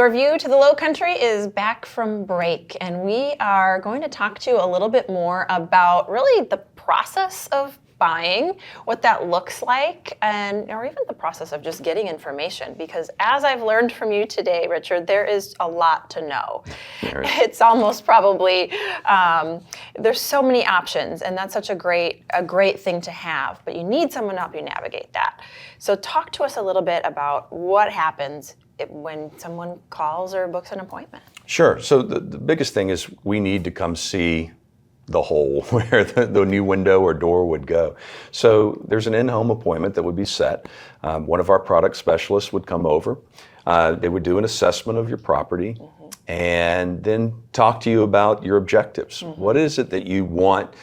Your View to the Lowcountry is back from break, and we are going to talk to you a little bit more about really the process of buying, what that looks like, and or even the process of just getting information. Because as I've learned from you today, Richard, there is a lot to know. It's almost probably there's so many options, and that's such a great thing to have. But you need someone to help you navigate that. So talk to us a little bit about what happens when someone calls or books an appointment. Sure. So the biggest thing is we need to come see the hole where the new window or door would go. So there's an in-home appointment that would be set. One of our product specialists would come over. They would do an assessment of your property and then talk to you about your objectives. What is it that you want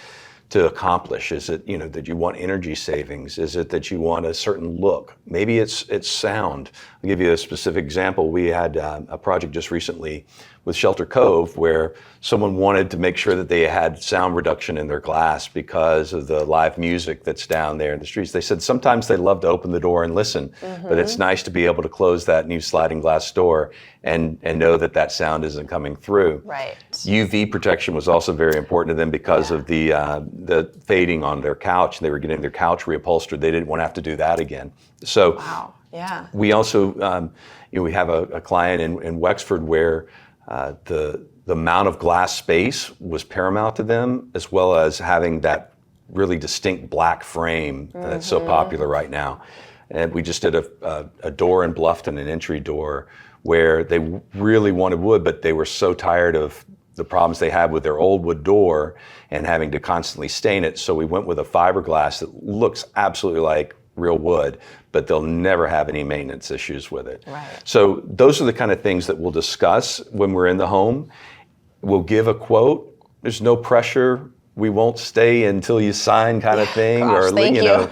to accomplish? Is it, that you want energy savings? Is it that you want a certain look? Maybe it's sound. I'll give you a specific example. We had a project just recently with Shelter Cove where someone wanted to make sure that they had sound reduction in their glass because of the live music that's down there in the streets. They said sometimes they love to open the door and listen, but it's nice to be able to close that new sliding glass door and know that sound isn't coming through. Right. UV protection was also very important to them because of the fading on their couch. They were getting their couch reupholstered. They didn't want to have to do that again. So wow. Yeah. We also, we have a client in Wexford where the amount of glass space was paramount to them, as well as having that really distinct black frame that's so popular right now. And we just did a door in Bluffton, an entry door, where they really wanted wood, but they were so tired of the problems they had with their old wood door and having to constantly stain it. So we went with a fiberglass that looks absolutely like real wood, but they'll never have any maintenance issues with it. Right. So those are the kind of things that we'll discuss when we're in the home. We'll give a quote. There's no pressure. We won't stay until you sign kind of thing. Gosh, thank you.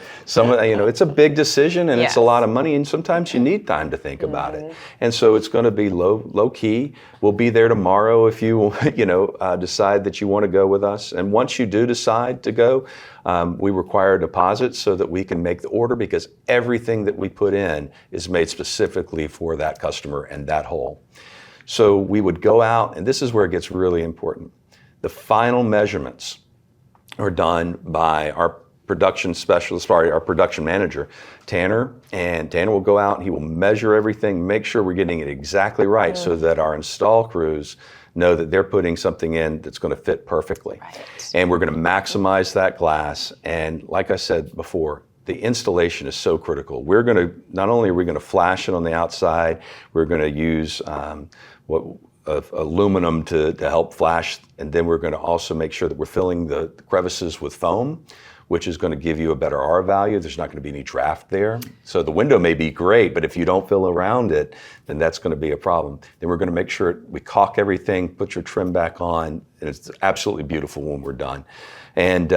It's a big decision and it's a lot of money and sometimes you need time to think about it. And so it's going to be low key. We'll be there tomorrow if you decide that you want to go with us. And once you do decide to go, we require a deposit so that we can make the order because everything that we put in is made specifically for that customer and that hole. So we would go out, and this is where it gets really important. The final measurements are done by our production specialist, our production manager, Tanner, and Tanner will go out and he will measure everything, make sure we're getting it exactly right so that our install crews know that they're putting something in that's going to fit perfectly. Right. And we're going to maximize that glass. And like I said before, the installation is so critical. Not only are we going to flash it on the outside, we're going to use aluminum to help flash, and then we're going to also make sure that we're filling the crevices with foam, which is going to give you a better R value. There's not going to be any draft there. So the window may be great, but if you don't fill around it, then that's going to be a problem. Then we're going to make sure we caulk everything, put your trim back on, and it's absolutely beautiful when we're done. And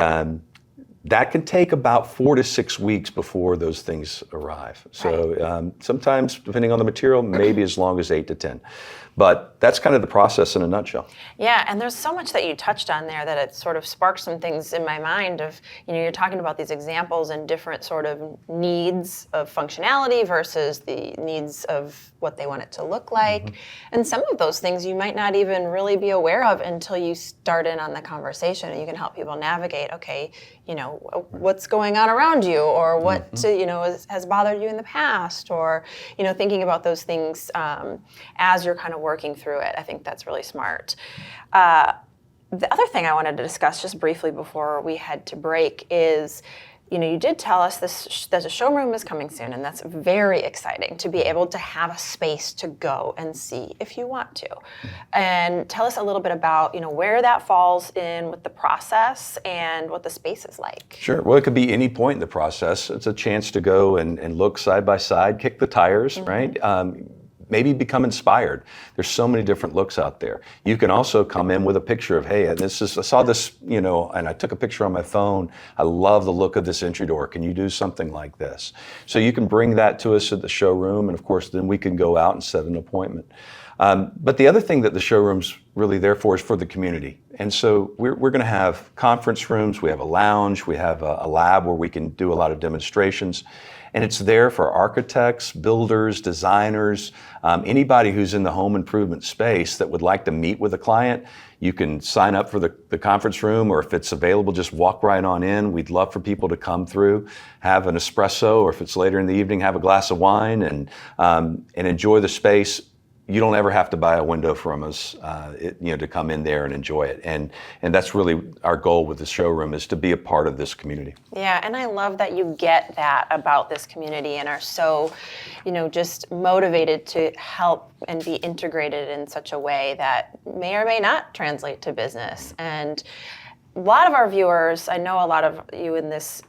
that can take about 4 to 6 weeks before those things arrive. So sometimes, depending on the material, maybe as long as 8 to 10. But that's kind of the process in a nutshell. Yeah, and there's so much that you touched on there that it sort of sparked some things in my mind of, you're talking about these examples and different sort of needs of functionality versus the needs of what they want it to look like. And some of those things you might not even really be aware of until you start in on the conversation, and you can help people navigate, okay, what's going on around you, or what has bothered you in the past, or thinking about those things as you're kind of working through it. I think that's really smart. The other thing I wanted to discuss just briefly before we head to break is, you did tell us there's a showroom is coming soon, and that's very exciting to be able to have a space to go and see if you want to. And tell us a little bit about, where that falls in with the process and what the space is like. Sure. Well, it could be any point in the process. It's a chance to go and look side by side, kick the tires, right? Maybe become inspired. There's so many different looks out there. You can also come in with a picture of, hey, I saw this, and I took a picture on my phone. I love the look of this entry door. Can you do something like this? So you can bring that to us at the showroom, and of course, then we can go out and set an appointment. But the other thing that the showroom's really there for is for the community. And so we're going to have conference rooms, we have a lounge, we have a lab where we can do a lot of demonstrations. And it's there for architects, builders, designers, anybody who's in the home improvement space that would like to meet with a client. You can sign up for the conference room, or if it's available, just walk right on in. We'd love for people to come through, have an espresso, or if it's later in the evening, have a glass of wine and enjoy the space. You don't ever have to buy a window from us, to come in there and enjoy it. And that's really our goal with the showroom, is to be a part of this community. Yeah, and I love that you get that about this community and are so, just motivated to help and be integrated in such a way that may or may not translate to business. And a lot of our viewers, I know a lot of you in this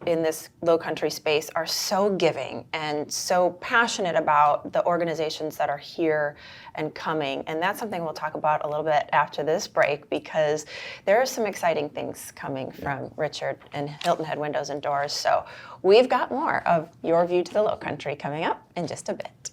Lowcountry space, are so giving and so passionate about the organizations that are here and coming. And that's something we'll talk about a little bit after this break, because there are some exciting things coming from Richard and Hilton Head Windows and Doors. So we've got more of Your View to the Lowcountry coming up in just a bit.